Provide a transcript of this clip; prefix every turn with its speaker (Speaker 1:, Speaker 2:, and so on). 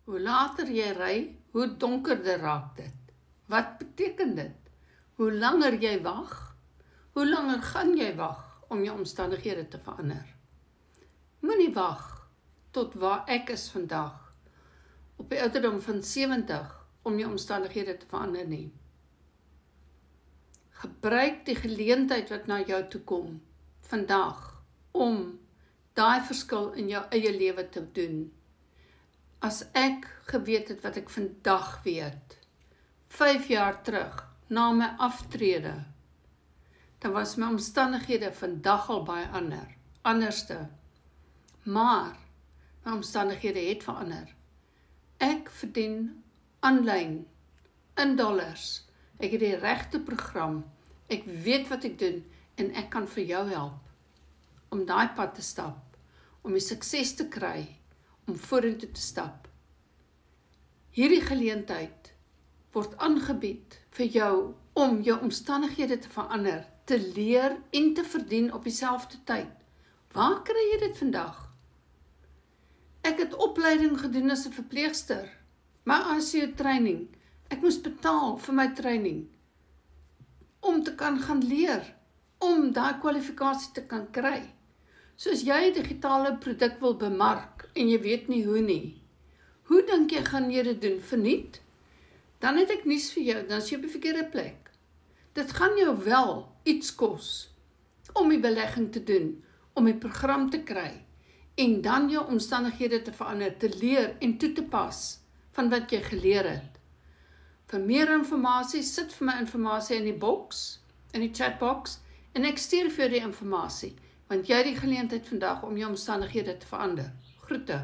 Speaker 1: Hoe later jy ry, hoe donkerder raak dit. Wat beteken dit? Hoe langer jy wag, hoe langer gaan jy wag om jou omstandighede te verander? Moenie wag tot waar ek is vandag, op die ouderdom van 70, om jou omstandighede te verander nie. Gebruik die geleentheid wat na jou toe kom, vandag, om daai verskil in jou eie lewe te doen. As ek geweet het wat ek vandag weet, 5 jaar terug, na my aftrede, dan was my omstandighede vandag al baie anderste. Maar, my omstandighede het verander. Ek verdien aanlyn, in dollars. Ek het die regte program. Ek weet wat ek doen en ek kan vir jou help om daai pad te stap, om die sukses te kry, om vorentoe te stap. Hierdie geleentheid word aangebied vir jou om jou omstandighede te verander, te leer en te verdien op dieselfde tyd. Waar kry jy dit vandag? Ek het opleiding gedoen as 'n verpleegster, my ASIO training. Ek moes betaal vir my training om te kan gaan leer, om daai kwalifikasie te kan kry. So as jy 'n digitale produk wil bemark en jy weet nie hoe nie, hoe dink jy gaan jy dit doen? Verniet? Dan het ek nuus vir jou, dan is jy op die verkeerde plek. Dit gaan jou wel iets kos om die belegging te doen, om die program te kry en dan jou omstandighede te verander, te leer en toe te pas van wat jy geleer het. Vir meer inligting, sit vir my inligting in die boks, in die chatbox, en ek stuur vir jou die inligting, want jy het die geleentheid vandag om jou omstandighede te verander. Groete.